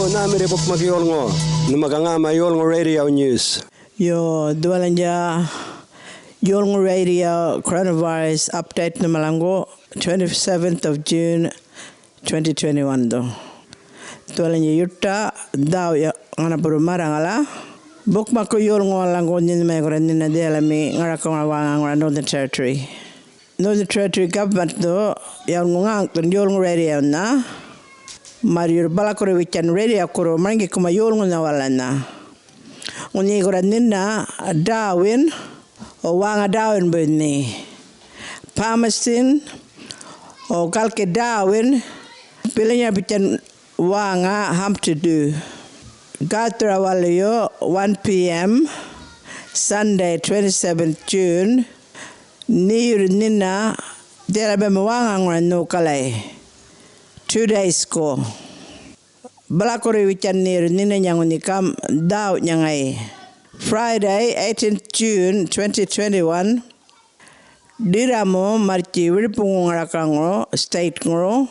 Namire bukmak yolngo numagangama yolngo radio news. Yo dualanja yolngo radio coronavirus update namalango 27th of June 2021 do. Dualanja yutta daw ya ngana buru marangala bukmak yolngo lango ninme gora ninna delami ngara ko ngara Northern Territory. Northern Territory government do yolngo ngang yolngo radio na Mariur balakore wican radio koro mangi kuma yolngo na walana. Uni gora ninna Darwin o wanga Darwin bunni. Palmerston o kalke Darwin pilihnya bican wanga Hamtudu. Gatra walayo 1 p.m. Sunday 27th June. Niur ninna derabe wanga ngora no kalai. 2 days ko balakore wican nir nina nyanguni kam daw nyangai Friday 18th June 2021 diramo marchi wilpungu ngarakango state ngoro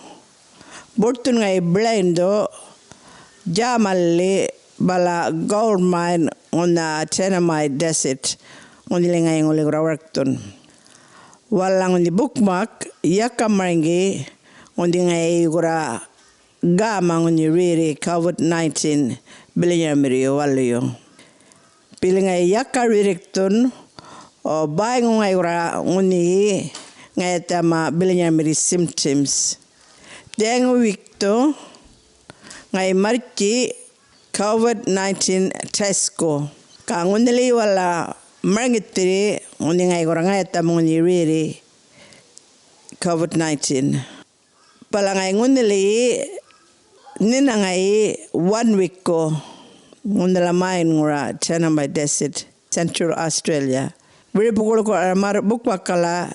bortun ngai blendo jamalle bala gold mine on the Tenamite Desert on the ngai ngole rawaktun walang ni bookmark yakamaringi Undi ngai gora gama ngoni riri COVID-19 bilinya mirio waliyo. Pili ngai yaka ririktun o bai ngai gora ngoni ngai tama bilinya miri symptoms. Dengu wikto ngai marki COVID-19 test ko. Ka ngoni wala marngitiri ngoni ngai gora ngai tama ngoni riri COVID-19. Palangai ngunili nina ngai 1 week ko ngundala main ngura Tenamite Desert Central Australia. Beri pukul ko amar bukpakala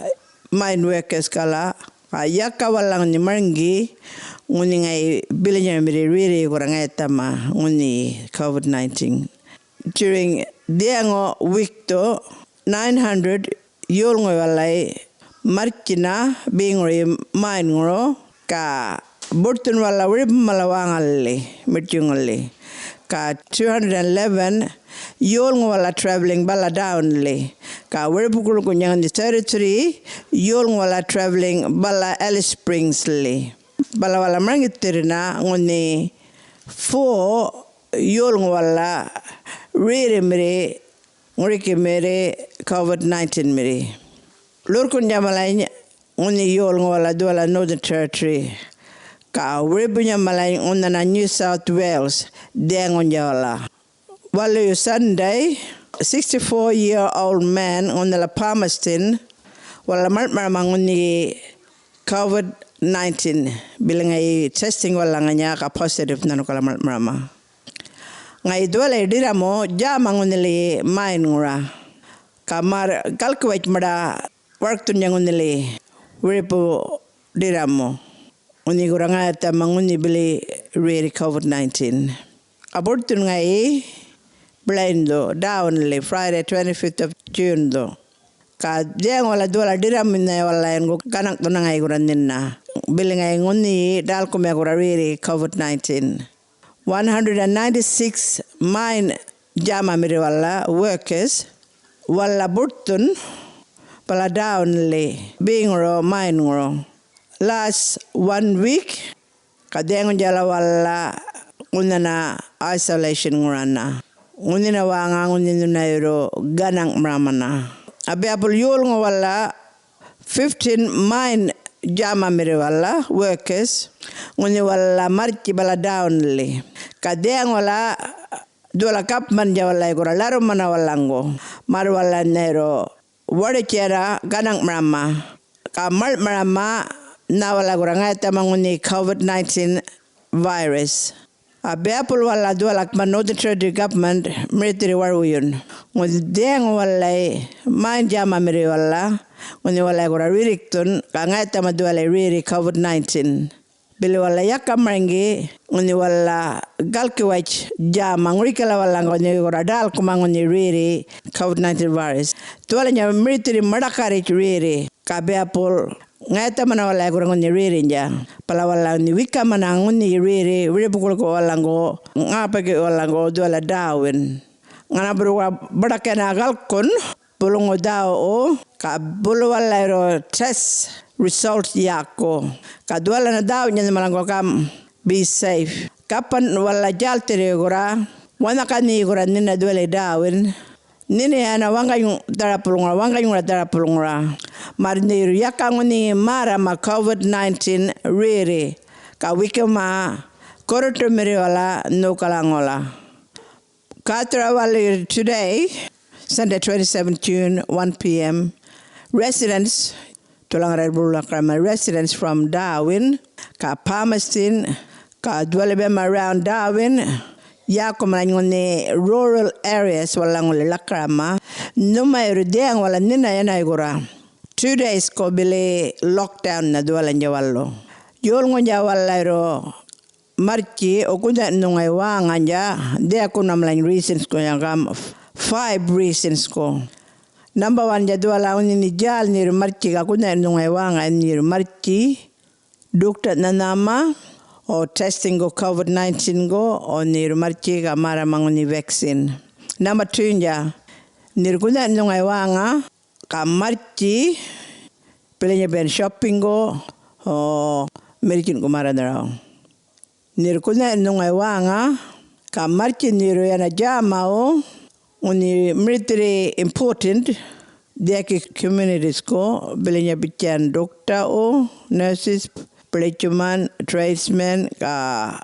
mine workers kala ayaka walang ni marngi nguni ngai bilinya miri ko ngai tama nguni COVID-19. During diango week to 900 yol ngawalai markina bingori mine ngoro ka burtun wala rib malawangalle mitjungalle ka 211 yol wala traveling bala downle ka werbukul kunyang di territory yol wala traveling bala Alice Springs le bala wala mangitirna ngoni 4 yol wala rere mere ngorike mere COVID-19 mere lur kunyamalanya Uni yol ngwala duala Northern Territory ka webunya malay una na New South Wales dengon jala. Walu Sunday 64-year-old man on the Palmerston wala marmang uni COVID-19 bilang ay testing wala nga ka positive na no kala marmama. Ngai duala diramo jamang unili main ngura kamar kalkuwait mada waktu yang unili Wipo diramo uni guranga ta manguni beli rare COVID-19 abortun ngai blendo down le Friday 25th of June do ka jeng wala dola diram na wala ngo kanak to ngai guranin na beli ngai nguni dal ko me gura rare COVID-19 196 mine jama mi wala workers wala bortun pala down le being ro mine ro last 1 week kadeng jala wala unana isolation ngurana unina wanga unina ro ganang mramana abe apul yul wala 15 mine jama mere wala workers uni wala marki bala down le kadeng wala dola kap man jawala ko laro mana walango mar wala nero wade kera ganang mrama kamal mrama na wala guranga tamanguni COVID-19 virus Beapul wala dualak man Northern Territory government military waruyun. Ngun deng walay man jama miri wala. Ngun walay gura ririkton kangayta madualay riri COVID-19. Bili wala yakamarangi ngun wala galkiwach jama ngurikala wala ngun gura dal kumangun riri COVID-19 virus. Tuwala nya military madakari riri ka beapul ngayta mana wala gura ngun riri nja. Pala wala ni wika mana ngun riri wiripukul ko wala ngo ngapake wala ngo duala dawin. Ngana beruwa badakena galkon bulungo daw o ka bulu wala ro test result yako ka duala na daw nya malango kam be safe kapan wala jaltere gura wana kani gura nina duala dawin nini ana wanga yung darapulungra marniru yakanguni mara ma COVID-19 riri ka wikema koroto miri wala no kalangola katra wali today Sunday 27 June 1 p.m. residents residents from Darwin ka Palmerston ka dwelebem around Darwin yako malangone rural areas walangole lakrama numa irudeng wala nina yana igura 2 days ko bile lockdown na dwala njawallo yol ngonja wala ro marchi okunda nungai wanga nja de kuna malang reasons ko yangam 5 reasons ko number 1 jadwala ni jal ni marchi ka kuna nungai wanga ni marchi dokter nanama o testing go COVID-19 go o ni marchi ka mara mangoni vaccine. Number 2 nja nirkuna nungai wanga ka marchi pelenya ben shopping go o merikin ko mara darao. Nirkuna nungai wanga ka marchi niru yana jama o uni military important deki communities ko pelenya bican dokter o nurses Pelecuman, tradesmen, ka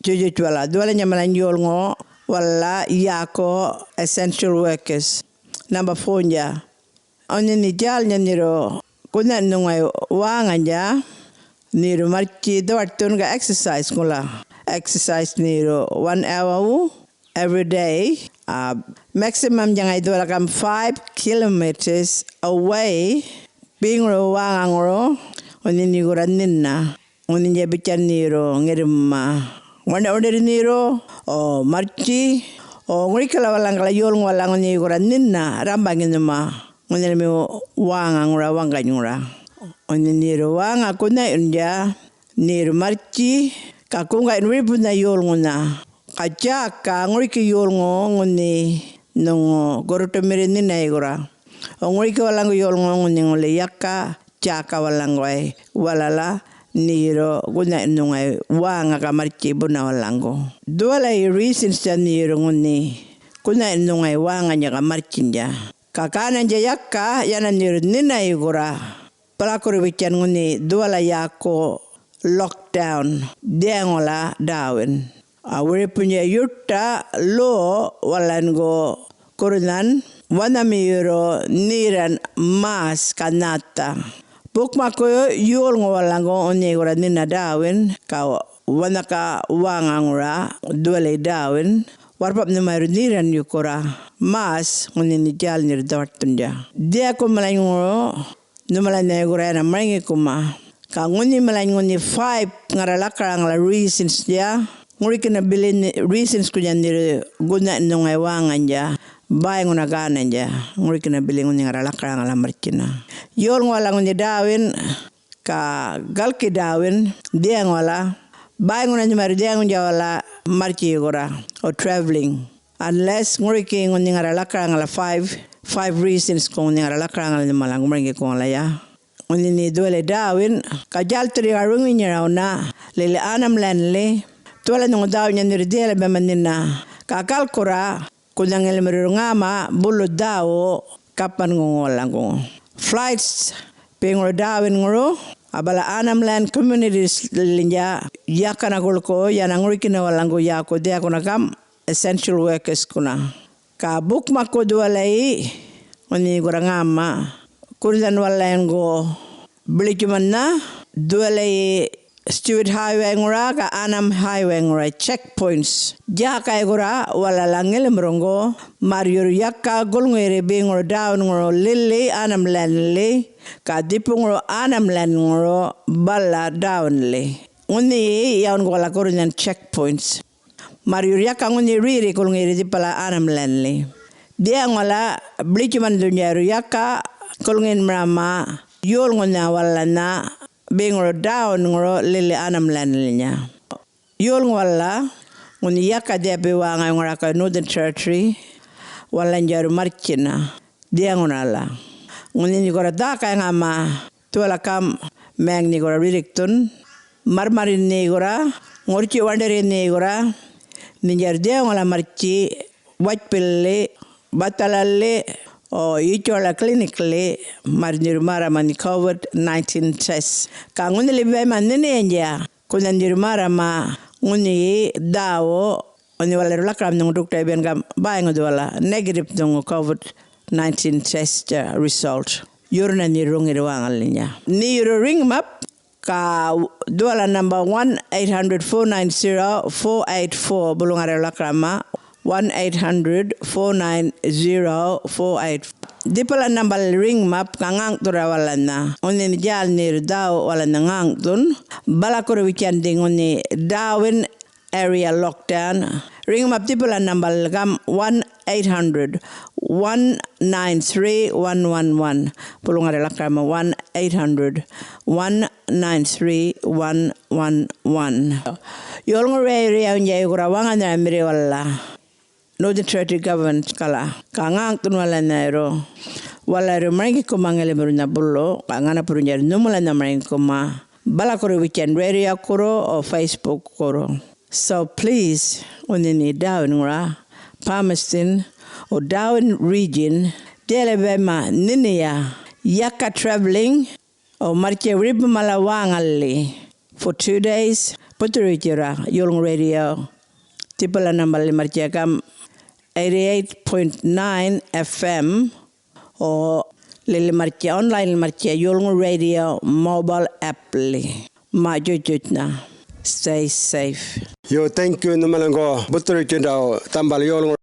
jujujuala. Dua lanya malanjol ngo, wala yako essential workers. Number 4 nja. Onye ni jal nya niro, kuna nungai wanga nja, niro marchi doartun ga exercise kula. Exercise niro 1 hour every day. Maximum jangai dola kam 5 kilometers away. Being wanga ngoro. Oni ni gura ninna oni je bican niro ngirma wanda order niro o marchi o ngurikala walangala yol ngolang ni gura ninna rambangin ma oni mi wanga ngura wanga nyura oni niro wanga kuna inja niro marchi ka kunga inribu na yol nguna kajaka nguriki yol ngoni no goroto mere ninna igura o nguriki walango yol ngoni ngole yakka Chaka walangwai walala niro guna nungai wanga kamarchi buna walango. Dua lai reasons ja niro nguni kuna nungai wanga nya kamarchi nja. Kakana nja yakka yana niro nina igura. Palakuri wican nguni dua lai yako lockdown diengola Darwin. Awiri punya yurta lo walango kurunan wana miro niran mas kanata. Bukma ko yul ngowalango onye gura nina Darwin ka wanaka wanga ngura duale Darwin warpap numaru niran yukura mas ngoni ni jal nir dortunda dia ko malangoro numalanya gura na mangi kuma ka ngoni malangoni 5 ngaralakara ngala reasons dia nguri kena bilin reasons kunya nir guna nungai wanga nja Bay nguna gana nja nguri kena biling nguni ngaralakara ngala markina yol ngola nguni Darwin ka galki Darwin dia ngola bay nguna nyamari dia ngunja wala marki gora o traveling unless nguri ki nguni ngaralakara ngala 5 reasons ko nguni ngaralakara ngala malang nguri ko ngala ya nguni ni dole Darwin ka jaltri arungi nyarauna lele anam lanle tola nungu daw nyandir dia le bemanina ka kalkura kunang elmeru ngama bulu dawo kapan ngolango flights pengro dawin ngoro abala anam land communities linja yakana golko yana ngurikina walango yako dia kuna kam essential workers kuna ka bukma ko dualai oni gorangama kuridan walango belicumanna dualai Stewart Highway ngura ka Anam Highway ngura checkpoints. Jaka ngura wala langil mrongo Mario yakka golngere be ngura down ngura lille Anam lanle ka dipu ngura Anam lan ngura balla down le. Nguni yaun wala korinyan checkpoints. Mario yakka nguni riri golngere dipala Anam lanle. Dia ngala blikiman dunya yakka golngen mrama yol ngona wala na bengro down ngoro lele Anam lanlinya yol ngwala ngun yaka debe wanga ngora ka Northern Territory wala njaru markina dia ngonala ngun ni gora daka ngama tola kam meng ni gora ririkton marmarin ni gora ngorchi wandere ni gora ninjar dia ngola marchi wajpelle batalalle o ichola clinically marnirmara mani COVID-19 test ka nguni libe manene nja kuna nirmara ma nguni dawo oni wala lakram ng doctor ben gam bayngo wala negative ng COVID-19 test result yurna ni rungi wangal niya ni ring map ka dola number 1-800-490-484 bulungare lakrama 1-800-490-484. Dipala nambal ring map kangang tura wala na. Oni jal nir daw wala nangang tun. Balakuro weekend ding oni Darwin area lockdown. Ring map dipala nambal gam 1-800-193-111. Pulungare lakrama 1-800-193-111. Yolong area unjay kurawangan na mire wala. Northern Territory government kala kangang tunwala nairo wala rumangi kumangele meruna bullo kangana purunjar numula namaring kuma balakoro weekend radio koro or Facebook koro. So please unini down ngura Palmerston or down region delebema ninia yaka traveling or marche rib malawangali for 2 days puturijira yolong radio tipala nambal marche kam 88.9 FM or Lili Marche online Marche Yolngu Radio mobile app li. Majujutna. Stay safe. Yo, thank you numalango. Buturi tindao tambal yolngu.